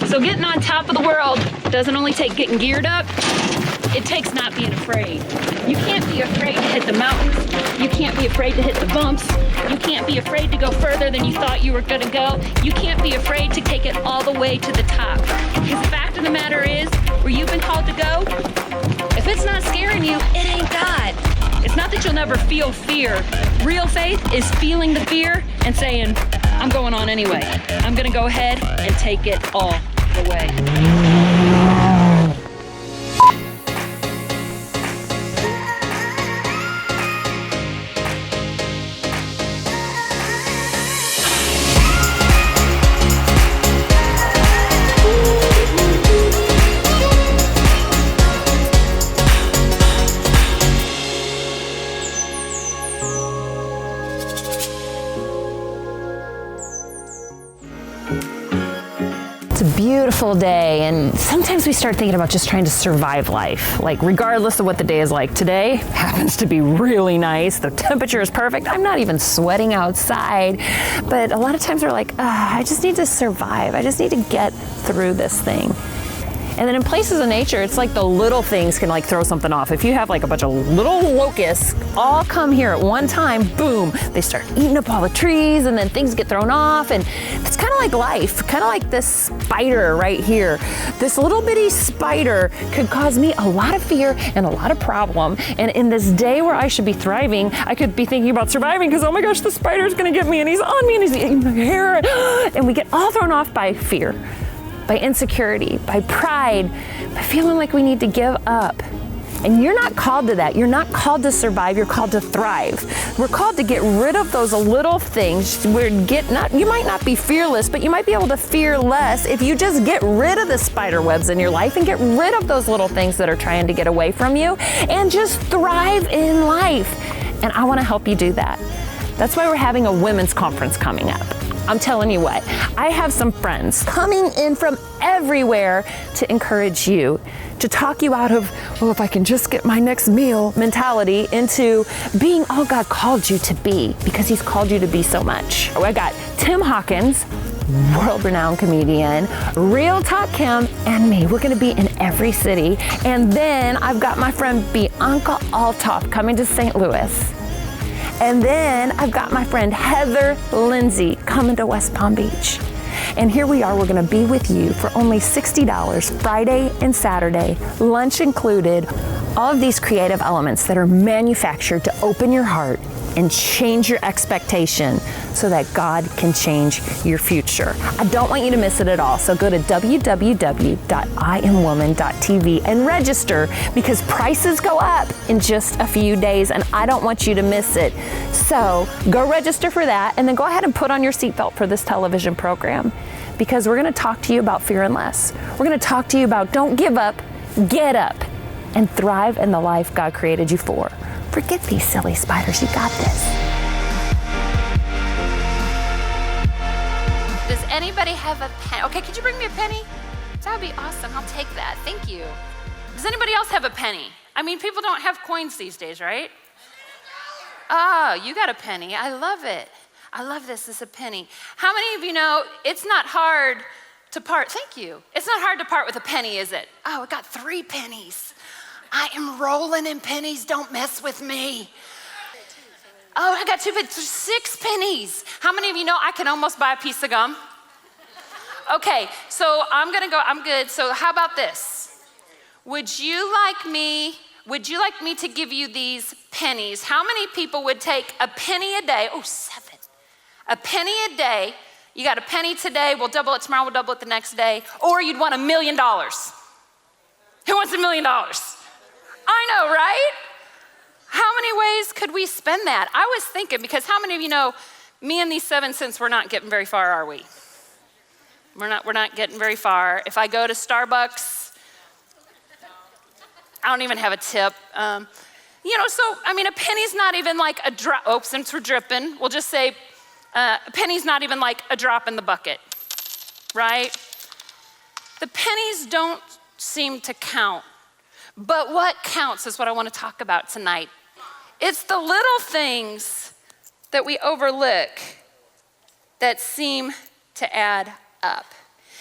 So getting on top of the world doesn't only take getting geared up, it takes not being afraid. You can't be afraid to hit the mountains. You can't be afraid to hit the bumps. You can't be afraid to go further than you thought you were gonna go. You can't be afraid to take it all the way to the top. Because the fact of the matter is, where you've been called to go, if it's not scaring you, it ain't God. It's not that you'll never feel fear. Real faith is feeling the fear and saying, I'm going on anyway. I'm gonna go ahead and take it all the way. It's a beautiful day, and sometimes we start thinking about just trying to survive life, like regardless of what the day is like. Today happens to be really nice, the temperature is perfect, I'm not even sweating outside, but a lot of times we're like, I just need to survive, I just need to get through this thing. And then in places of nature, it's like the little things can like throw something off. If you have like a bunch of little locusts all come here at one time, boom, they start eating up all the trees, and then things get thrown off. And it's kind of like life, kind of like this spider right here. This little bitty spider could cause me a lot of fear and a lot of problem. And in this day where I should be thriving, I could be thinking about surviving because, oh my gosh, the spider's gonna get me and he's on me and he's eating my hair. And we get all thrown off by fear, by insecurity, by pride, by feeling like we need to give up. And you're not called to that. You're not called to survive, you're called to thrive. We're called to get rid of those little things. You might not be fearless, but you might be able to fear less if you just get rid of the spider webs in your life and get rid of those little things that are trying to get away from you and just thrive in life. And I wanna help you do that. That's why we're having a women's conference coming up. I'm telling you what, I have some friends coming in from everywhere to encourage you, to talk you out of, well, if I can just get my next meal mentality into being all God called you to be, because He's called you to be so much. I got Tim Hawkins, world-renowned comedian, Real Talk Kim, and me. We're gonna be in every city. And then I've got my friend Bianca Althoff coming to St. Louis. And then I've got my friend Heather Lindsay coming to West Palm Beach. And here we are, we're gonna be with you for only $60, Friday and Saturday, lunch included. All of these creative elements that are manufactured to open your heart and change your expectation so that God can change your future. I don't want you to miss it at all. So go to www.iamwoman.tv and register, because prices go up in just a few days and I don't want you to miss it. So go register for that, and then go ahead and put on your seatbelt for this television program, because we're gonna talk to you about fear and less. We're gonna talk to you about don't give up, get up, and thrive in the life God created you for. Forget these silly spiders, you got this. Does anybody have a pen? Okay, could you bring me a penny? That would be awesome, I'll take that, thank you. Does anybody else have a penny? I mean, people don't have coins these days, right? Oh, you got a penny, I love it. I love this is a penny. How many of you know it's not hard to part, thank you. It's not hard to part with a penny, is it? Oh, I got 3 pennies. I am rolling in pennies, don't mess with me. Oh, I got 6 pennies. How many of you know I can almost buy a piece of gum? Okay, so I'm good. So how about this? Would you like me to give you these pennies? How many people would take a penny a day? Oh, 7. A penny a day. You got a penny today, we'll double it tomorrow, we'll double it the next day. Or you'd want $1 million. Who wants $1 million? I know, right? How many ways could we spend that? I was thinking, because how many of you know, me and these 7 cents, we're not getting very far, are we? We're not getting very far. If I go to Starbucks, I don't even have a tip. So, I mean, a penny's not even like a drop. Oh, since we're dripping, we'll just say a penny's not even like a drop in the bucket, right? The pennies don't seem to count. But what counts is what I want to talk about tonight. It's the little things that we overlook that seem to add up.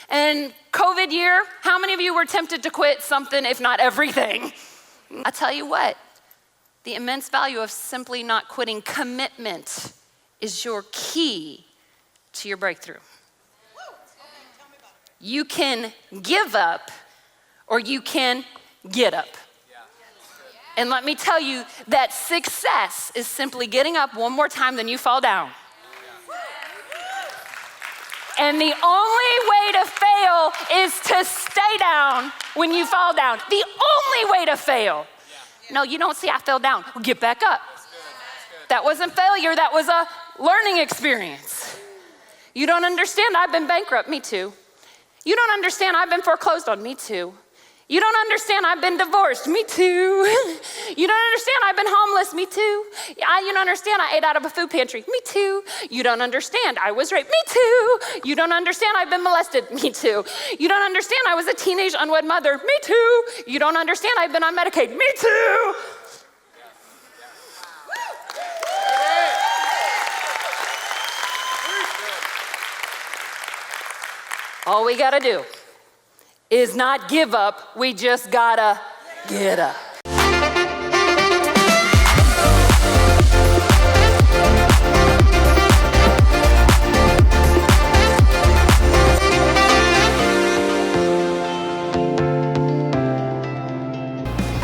And COVID year, how many of you were tempted to quit something, if not everything? I tell you what, the immense value of simply not quitting. Commitment is your key to your breakthrough. You can give up or you can get up. And let me tell you that success is simply getting up one more time than you fall down. And the only way to fail is to stay down when you fall down. The only way to fail. No, you don't see I fell down. Well, get back up. That wasn't failure, that was a learning experience. You don't understand, I've been bankrupt, me too. You don't understand, I've been foreclosed on, me too. You don't understand, I've been divorced, me too. You don't understand, I've been homeless, me too. You don't understand, I ate out of a food pantry, me too. You don't understand, I was raped, me too. You don't understand, I've been molested, me too. You don't understand, I was a teenage unwed mother, me too. You don't understand, I've been on Medicaid, me too. All we gotta do is not give up, we just gotta get up.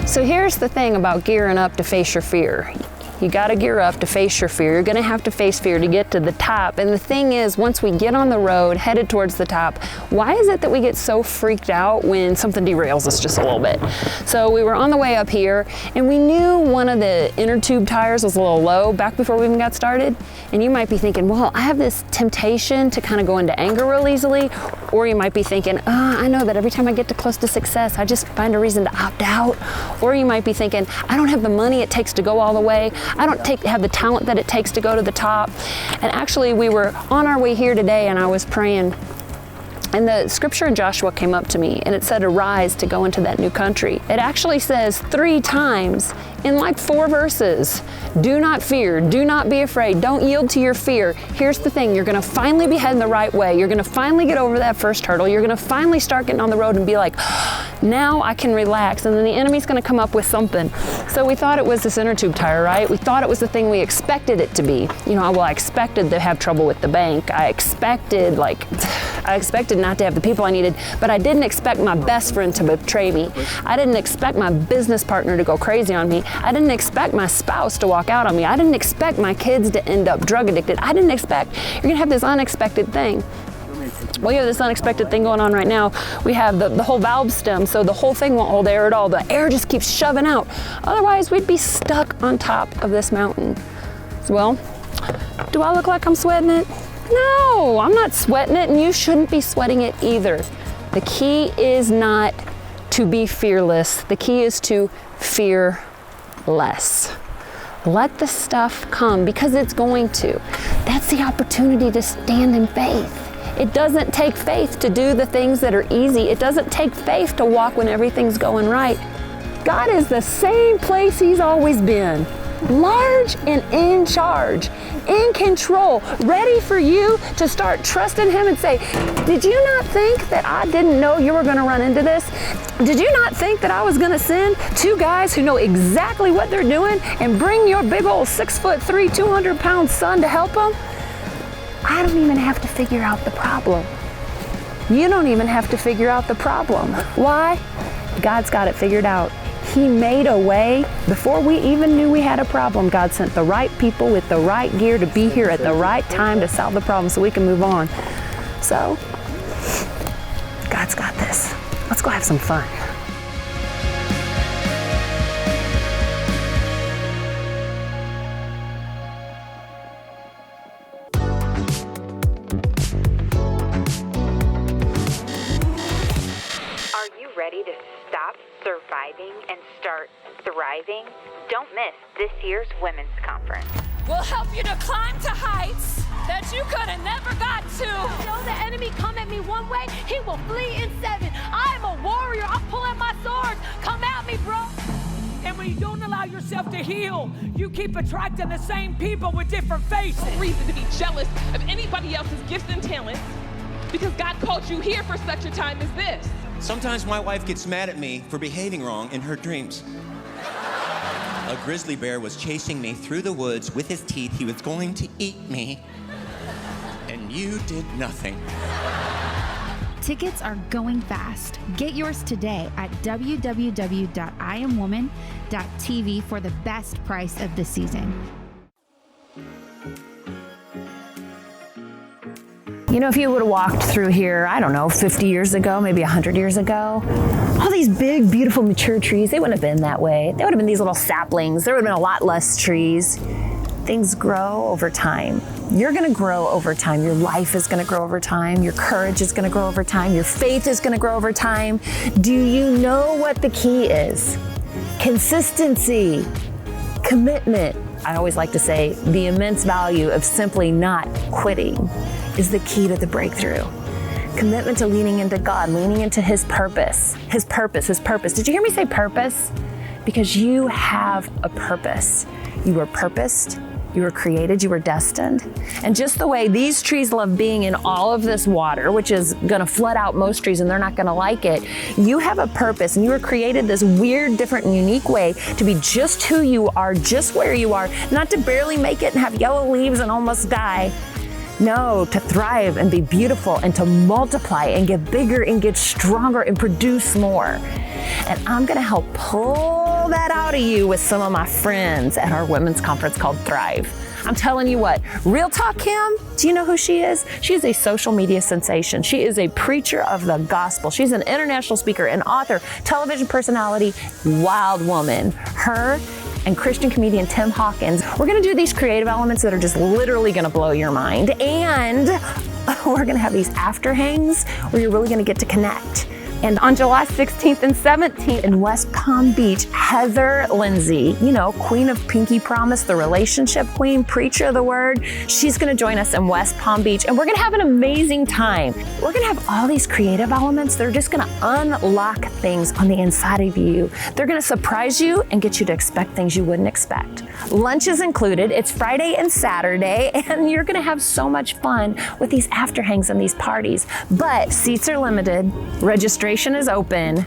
So here's the thing about gearing up to face your fear. You gotta gear up to face your fear. You're gonna have to face fear to get to the top. And the thing is, once we get on the road, headed towards the top, why is it that we get so freaked out when something derails us just a little bit? So we were on the way up here, and we knew one of the inner tube tires was a little low back before we even got started. And you might be thinking, well, I have this temptation to kind of go into anger real easily. Or you might be thinking, I know that every time I get too close to success, I just find a reason to opt out. Or you might be thinking, I don't have the money it takes to go all the way. I don't have the talent that it takes to go to the top. And actually, we were on our way here today, and I was praying, and the scripture in Joshua came up to me, and it said, arise to go into that new country. It actually says 3 times in like 4 verses, do not fear, do not be afraid, don't yield to your fear. Here's the thing, you're gonna finally be heading the right way. You're gonna finally get over that first hurdle. You're gonna finally start getting on the road and be like, now I can relax. And then the enemy's gonna come up with something. So we thought it was this inner tube tire, right? We thought it was the thing we expected it to be. You know, well, I expected to have trouble with the bank. I expected not to have the people I needed, but I didn't expect my best friend to betray me. I didn't expect my business partner to go crazy on me. I didn't expect my spouse to walk out on me. I didn't expect my kids to end up drug addicted. I didn't expect, you're gonna have this unexpected thing. Well, you have this unexpected thing going on right now. We have the whole valve stem, so the whole thing won't hold air at all. The air just keeps shoving out. Otherwise, we'd be stuck on top of this mountain. Well, do I look like I'm sweating it? No, I'm not sweating it, and you shouldn't be sweating it either. The key is not to be fearless. The key is to fear less. Let the stuff come, because it's going to. That's the opportunity to stand in faith. It doesn't take faith to do the things that are easy. It doesn't take faith to walk when everything's going right. God is the same place He's always been. Large and in charge, in control, ready for you to start trusting Him and say, did you not think that I didn't know you were going to run into this? Did you not think that I was going to send 2 guys who know exactly what they're doing and bring your big old 6'3", 200-pound son to help them? I don't even have to figure out the problem. You don't even have to figure out the problem. Why? God's got it figured out. He made a way before we even knew we had a problem. God sent the right people with the right gear to be here at the right time to solve the problem so we can move on. So, God's got this. Let's go have some fun. Are you ready to stop surviving and start thriving? Don't miss this year's women's conference. We'll help you to climb to heights that you could have never got to. Show the enemy come at me one way, he will flee in 7. I'm a warrior. I'm pulling my sword. Come at me, bro. And when you don't allow yourself to heal, you keep attracting the same people with different faces. Reason to be jealous of anybody else's gifts and talents because God called you here for such a time as this. Sometimes my wife gets mad at me for behaving wrong in her dreams. A grizzly bear was chasing me through the woods with his teeth. He was going to eat me, and you did nothing. Tickets are going fast. Get yours today at www.iamwoman.tv for the best price of the season. You know, if you would have walked through here, I don't know, 50 years ago, maybe 100 years ago, all these big, beautiful, mature trees, they wouldn't have been that way. They would have been these little saplings. There would have been a lot less trees. Things grow over time. You're gonna grow over time. Your life is gonna grow over time. Your courage is gonna grow over time. Your faith is gonna grow over time. Do you know what the key is? Consistency, commitment. I always like to say the immense value of simply not quitting is the key to the breakthrough. Commitment to leaning into God, leaning into His purpose, His purpose, His purpose. Did you hear me say purpose? Because you have a purpose. You were purposed, you were created, you were destined. And just the way these trees love being in all of this water, which is gonna flood out most trees and they're not gonna like it, you have a purpose and you were created this weird, different, and unique way to be just who you are, just where you are, not to barely make it and have yellow leaves and almost die. No, to thrive and be beautiful and to multiply and get bigger and get stronger and produce more. And I'm gonna help pull that out of you with some of my friends at our women's conference called Thrive. I'm telling you what, Real Talk Kim, do you know who she is? She is a social media sensation. She is a preacher of the gospel. She's an international speaker, an author, television personality, wild woman. Her and Christian comedian Tim Hawkins. We're gonna do these creative elements that are just literally gonna blow your mind. And we're gonna have these after hangs where you're really gonna get to connect. And on July 16th and 17th in West Palm Beach, Heather Lindsay, you know, Queen of Pinky Promise, the relationship queen, preacher of the word, she's gonna join us in West Palm Beach and we're gonna have an amazing time. We're gonna have all these creative elements that are just gonna unlock things on the inside of you. They're gonna surprise you and get you to expect things you wouldn't expect. Lunch is included, it's Friday and Saturday, and you're gonna have so much fun with these after hangs and these parties. But seats are limited, registration is open.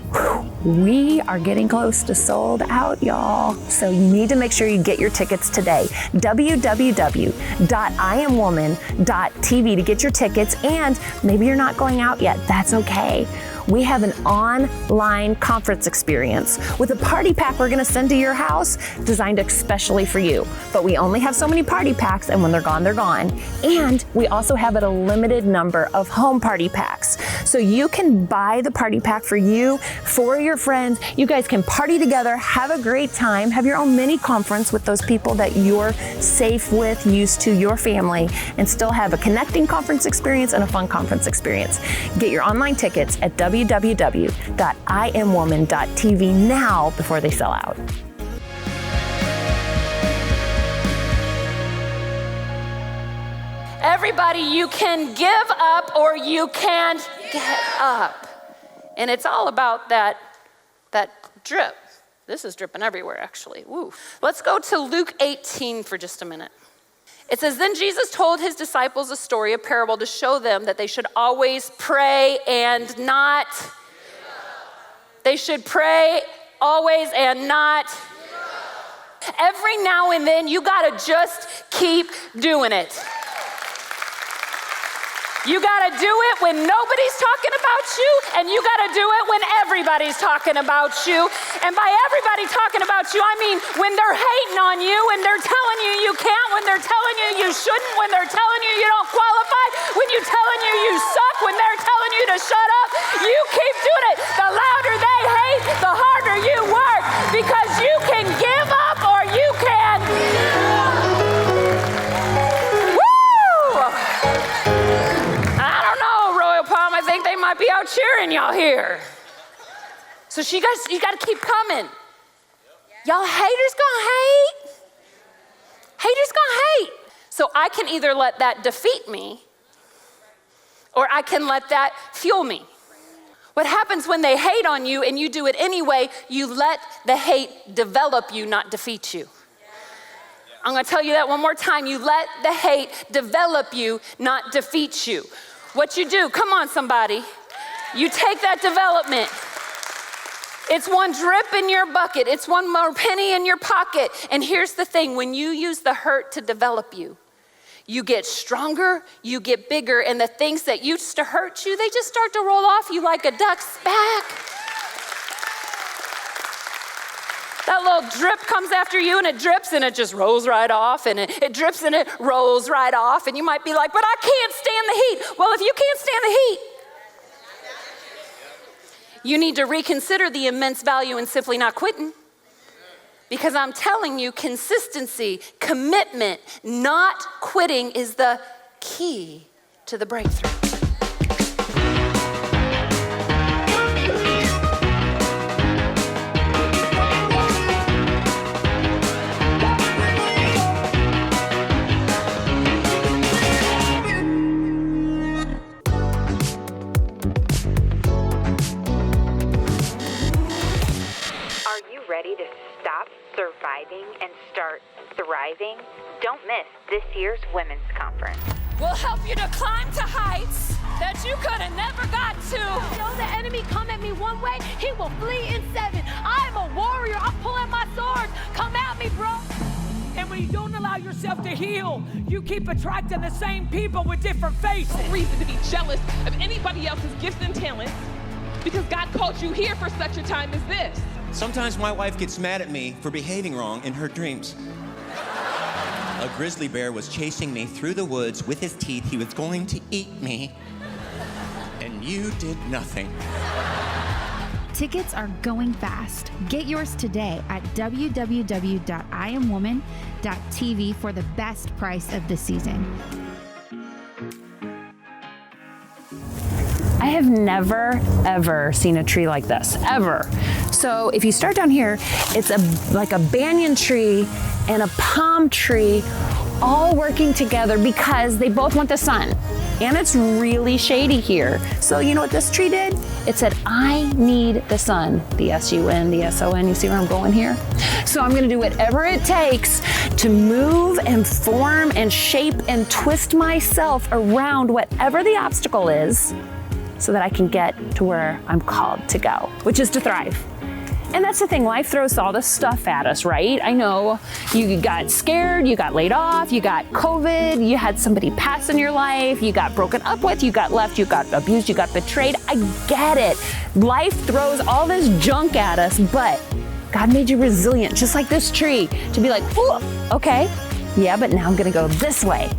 We are getting close to sold out, y'all. So you need to make sure you get your tickets today. www.iamwoman.tv to get your tickets, and maybe you're not going out yet. That's okay. We have an online conference experience with a party pack we're gonna send to your house designed especially for you. But we only have so many party packs, and when they're gone, they're gone. And we also have a limited number of home party packs. So you can buy the party pack for you, for your friends. You guys can party together, have a great time, have your own mini conference with those people that you're safe with, used to, your family, and still have a connecting conference experience and a fun conference experience. Get your online tickets at www.iamwoman.tv now before they sell out. Everybody, you can give up or you can't get up. And it's all about that drip. This is dripping everywhere, actually. Woo. Let's go to Luke 18 for just a minute. It says, then Jesus told his disciples a story, a parable, to show them that they should always pray and not. They should pray always and not. Every now and then, you gotta just keep doing it. You gotta do it when nobody's talking about you, and you gotta do it when everybody's talking about you. And by everybody talking about you, I mean when they're hating on you, when they're telling you you can't, when they're telling you you shouldn't, when they're telling you you don't qualify, when you're telling you you suck, when they're telling you to shut up, you keep doing it. The louder they hate, the harder you work, because you can give up or you can. I think they might be out cheering y'all here. So you got to keep coming. Y'all haters gonna hate. Haters gonna hate. So I can either let that defeat me or I can let that fuel me. What happens when they hate on you and you do it anyway, you let the hate develop you, not defeat you. I'm gonna tell you that one more time. You let the hate develop you, not defeat you. What you do, come on somebody, you take that development. It's one drip in your bucket. It's one more penny in your pocket. And here's the thing, when you use the hurt to develop you, you get stronger, you get bigger, and the things that used to hurt you, they just start to roll off you like a duck's back. That little drip comes after you, and it drips, and it just rolls right off, and it drips, and it rolls right off, and you might be like, but I can't stand the heat. Well, if you can't stand the heat, you need to reconsider the immense value in simply not quitting. Because I'm telling you, consistency, commitment, not quitting is the key to the breakthrough. Are you ready to stop surviving and start thriving? Don't miss this year's women's conference. We'll help you to climb to heights that you could have never got to. You know, the enemy come at me one way, he will flee in seven. I am a warrior. I'm pulling my sword. Come at me, bro. And when you don't allow yourself to heal, you keep attracting the same people with different faces. Reason to be jealous of anybody else's gifts and talents because God called you here for such a time as this. Sometimes my wife gets mad at me for behaving wrong in her dreams. A grizzly bear was chasing me through the woods with his teeth. He was going to eat me. And you did nothing. Tickets are going fast. Get yours today at www.iamwoman.tv for the best price of the season. I have never, ever seen a tree like this, ever. So if you start down here, it's like a banyan tree and a palm tree all working together because they both want the sun. And it's really shady here. So you know what this tree did? It said, I need the sun. The S-U-N, the S-O-N, you see where I'm going here? So I'm gonna do whatever it takes to move and form and shape and twist myself around whatever the obstacle is so that I can get to where I'm called to go, which is to thrive. And that's the thing, life throws all this stuff at us, right? I know you got scared, you got laid off, you got COVID, you had somebody pass in your life, you got broken up with, you got left, you got abused, you got betrayed. I get it. Life throws all this junk at us, but God made you resilient, just like this tree, to be like, ooh, okay, yeah, but now I'm gonna go this way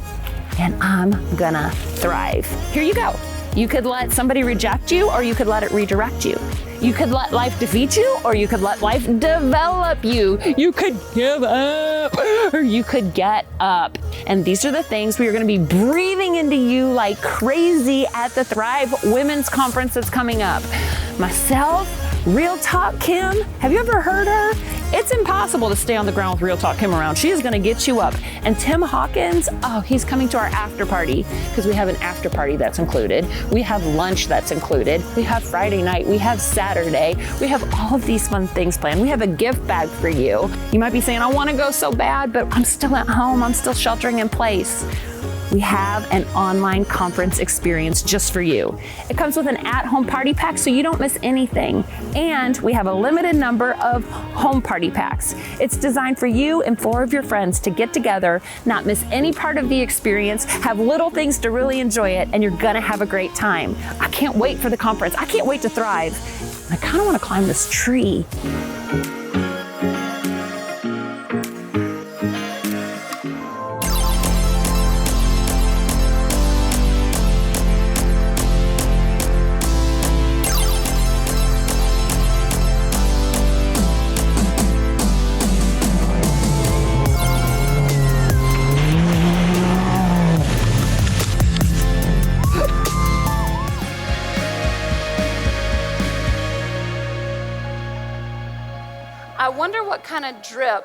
and I'm gonna thrive. Here you go. You could let somebody reject you, or you could let it redirect you. You could let life defeat you, or you could let life develop you. You could give up, or you could get up. And these are the things we are going to be breathing into you like crazy at the Thrive Women's Conference that's coming up. Myself, Real Talk Kim, have you ever heard her? It's impossible to stay on the ground with Real Talk Kim around. She is going to get you up. And Tim Hawkins, oh, he's coming to our after party because we have an after party that's included. We have lunch that's included. We have Friday night. We have Saturday. We have all of these fun things planned. We have a gift bag for you. You might be saying, I want to go so bad, but I'm still at home. I'm still sheltering in place. We have an online conference experience just for you. It comes with an at-home party pack so you don't miss anything. And we have a limited number of home party packs. It's designed for you and 4 of your friends to get together, not miss any part of the experience, have little things to really enjoy it, and you're gonna have a great time. I can't wait for the conference. I can't wait to thrive. I kinda wanna climb this tree. I wonder what kind of drip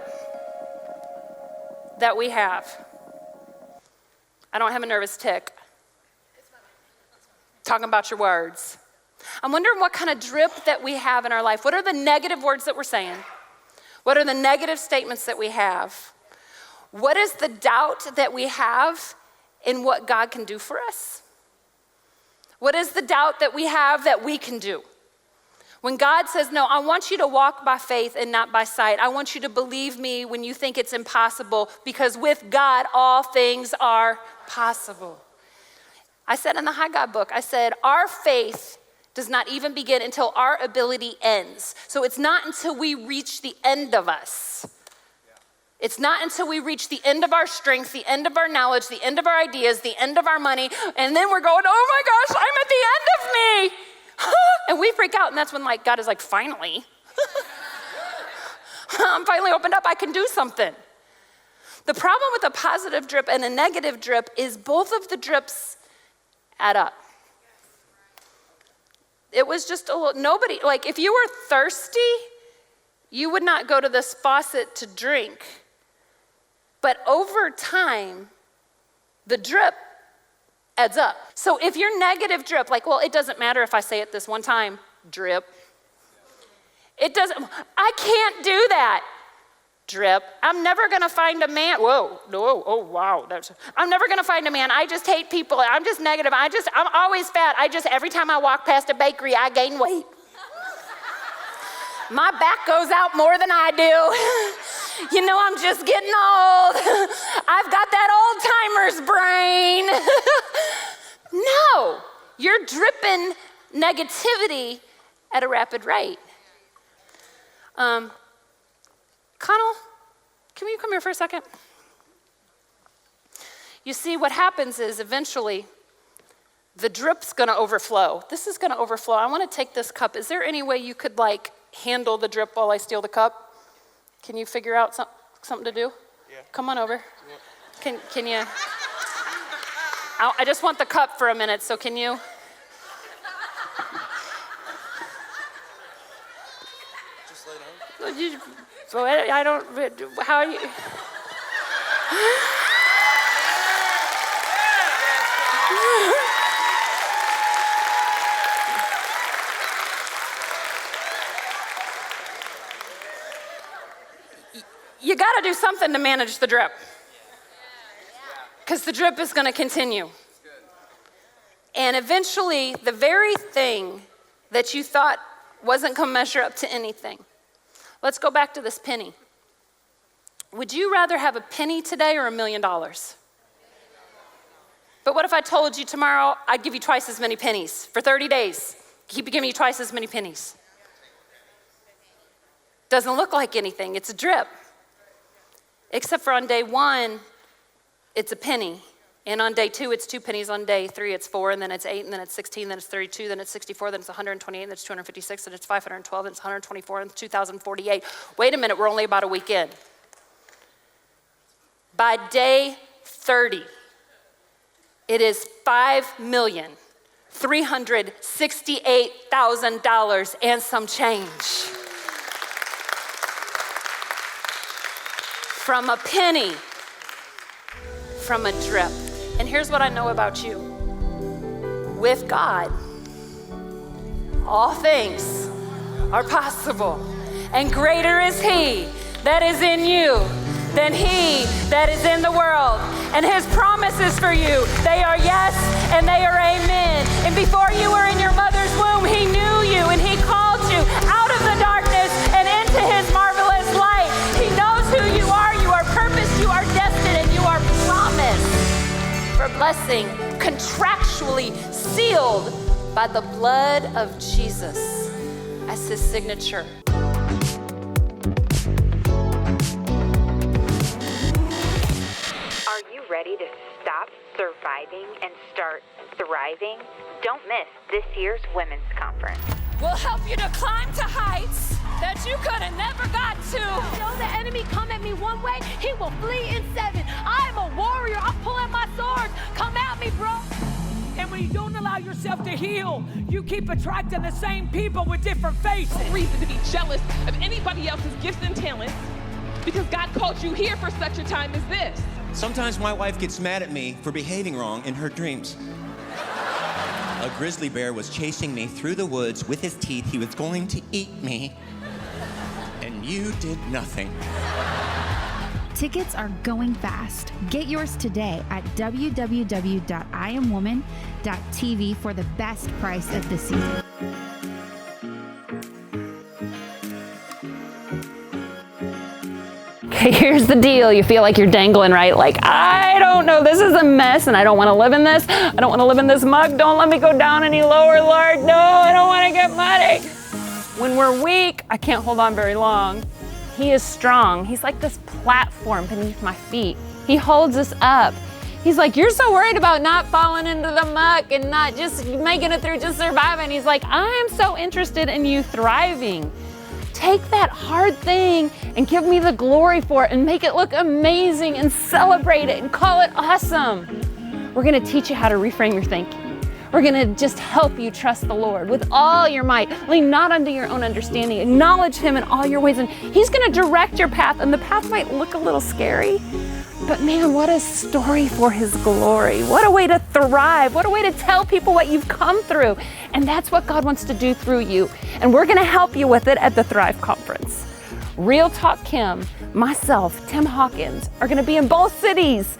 that we have. I don't have a nervous tick. Talking about your words. I'm wondering what kind of drip that we have in our life. What are the negative words that we're saying? What are the negative statements that we have? What is the doubt that we have in what God can do for us? What is the doubt that we have that we can do? When God says, no, I want you to walk by faith and not by sight. I want you to believe me when you think it's impossible, because with God, all things are possible. I said in the High God book, I said, our faith does not even begin until our ability ends. So it's not until we reach the end of us. It's not until we reach the end of our strength, the end of our knowledge, the end of our ideas, the end of our money, and then we're going, oh my gosh, I'm at the end of me. And we freak out, and that's when God is like, finally. I'm finally opened up, I can do something. The problem with a positive drip and a negative drip is both of the drips add up. It was just a little, nobody, if you were thirsty, you would not go to this faucet to drink. But over time, the drip adds up. So if your negative drip, it doesn't matter if I say it this one time, drip. It doesn't, I can't do that, drip. I'm never gonna find a man, whoa, no, oh wow. I'm never gonna find a man, I just hate people, I'm just negative, I'm always fat, every time I walk past a bakery, I gain weight. My back goes out more than I do. I'm just getting old. I've got that old-timer's brain. No, you're dripping negativity at a rapid rate. Connell, can you come here for a second? You see, what happens is eventually the drip's gonna overflow. This is gonna overflow. I wanna take this cup. Is there any way you could handle the drip while I steal the cup? Can you figure out something to do? Yeah. Come on over. Yeah. Can you? I just want the cup for a minute, so can you? Just lay down. So I don't, how are you? You got to do something to manage the drip, because the drip is going to continue. And eventually, the very thing that you thought wasn't going to measure up to anything. Let's go back to this penny. Would you rather have a penny today or $1 million? But what if I told you tomorrow I'd give you twice as many pennies for 30 days? Keep giving you twice as many pennies. Doesn't look like anything, it's a drip. Except for on day 1, it's a penny. And on day 2, it's 2 pennies. On day 3, it's 4, and then it's 8, and then it's 16, then it's 32, then it's 64, then it's 128, then it's 256, then it's 512, then it's 124, and it's 2048. Wait a minute, we're only about a week in. By day 30, it is $5,368,000 and some change. From a penny, from a drip. And here's what I know about you. With God, all things are possible. And greater is He that is in you than he that is in the world. And His promises for you, they are yes and they are amen. And before you were in your mother's womb, He knew you and He called you out of the darkness and into His marvelous light. He knows who you are. You are purposed, you are destined, and you are promised for blessing, contractually sealed by the blood of Jesus as His signature. Are you ready to stop surviving and start thriving? Don't miss this year's women's conference. We'll help you to climb to heights that you could have never got to. Though the enemy come at me one way, he will flee in 7. I'm a warrior. I'm pulling my sword. Come at me, bro. And when you don't allow yourself to heal, you keep attracting the same people with different faces. No reason to be jealous of anybody else's gifts and talents, because God called you here for such a time as this. Sometimes my wife gets mad at me for behaving wrong in her dreams. A grizzly bear was chasing me through the woods with his teeth. He was going to eat me, and you did nothing. Tickets are going fast. Get yours today at www.iamwoman.tv for the best price of the season. Okay, here's the deal. You feel like you're dangling, right? Like, I don't know, this is a mess and I don't want to live in this. I don't want to live in this mug. Don't let me go down any lower, Lord. No, I don't want to get muddy. When we're weak, I can't hold on very long. He is strong. He's like this platform beneath my feet. He holds us up. He's like, you're so worried about not falling into the muck and not just making it through, just surviving. He's like, I am so interested in you thriving. Take that hard thing and give me the glory for it and make it look amazing and celebrate it and call it awesome. We're gonna teach you how to reframe your thinking. We're gonna just help you trust the Lord with all your might. Lean not unto your own understanding. Acknowledge Him in all your ways, and He's gonna direct your path. And the path might look a little scary, but man, what a story for His glory. What a way to thrive. What a way to tell people what you've come through. And that's what God wants to do through you. And we're gonna help you with it at the Thrive Conference. Real Talk Kim, myself, Tim Hawkins, are gonna be in both cities.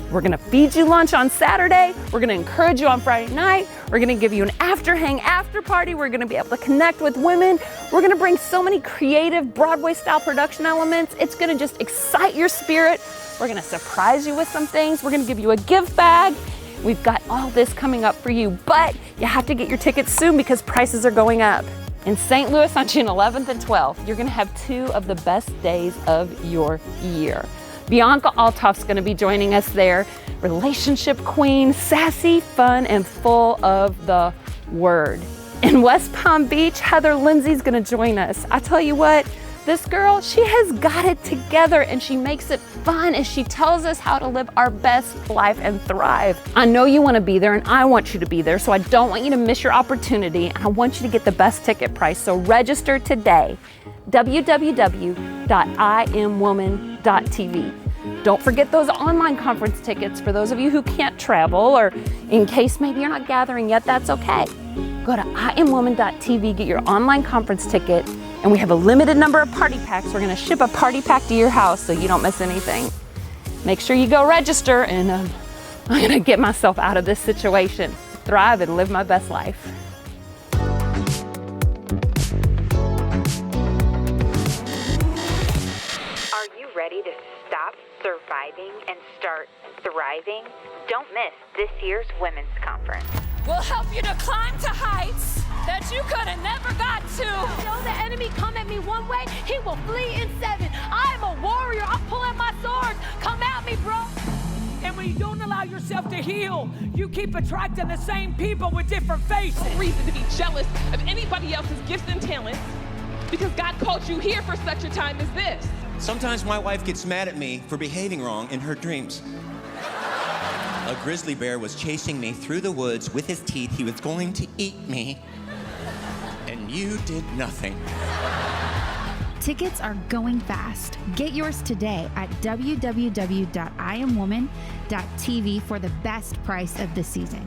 We're gonna feed you lunch on Saturday. We're gonna encourage you on Friday night. We're gonna give you an after party. We're gonna be able to connect with women. We're gonna bring so many creative Broadway style production elements. It's gonna just excite your spirit. We're gonna surprise you with some things. We're gonna give you a gift bag. We've got all this coming up for you, but you have to get your tickets soon because prices are going up. In St. Louis on June 11th and 12th, you're gonna have 2 of the best days of your year. Bianca Althoff's gonna be joining us there. Relationship queen, sassy, fun, and full of the word. In West Palm Beach, Heather Lindsay's gonna join us. I tell you what, this girl, she has got it together and she makes it fun as she tells us how to live our best life and thrive. I know you wanna be there and I want you to be there, so I don't want you to miss your opportunity. I want you to get the best ticket price, so register today. www.iamwoman.tv. Don't forget those online conference tickets for those of you who can't travel, or in case maybe you're not gathering yet, that's okay. Go to iamwoman.tv, get your online conference ticket, and we have a limited number of party packs. We're gonna ship a party pack to your house so you don't miss anything. Make sure you go register, and I'm gonna get myself out of this situation, thrive and live my best life. Ready to stop surviving and start thriving? Don't miss this year's women's conference. We'll help you to climb to heights that you could have never got to. Though the enemy come at me one way, he will flee in 7. I am a warrior. I'm pulling my sword. Come at me, bro. And when you don't allow yourself to heal, you keep attracting the same people with different faces. No reason to be jealous of anybody else's gifts and talents, because God called you here for such a time as this. Sometimes my wife gets mad at me for behaving wrong in her dreams. A grizzly bear was chasing me through the woods with his teeth. He was going to eat me, and you did nothing. Tickets are going fast. Get yours today at www.iamwoman.tv for the best price of the season.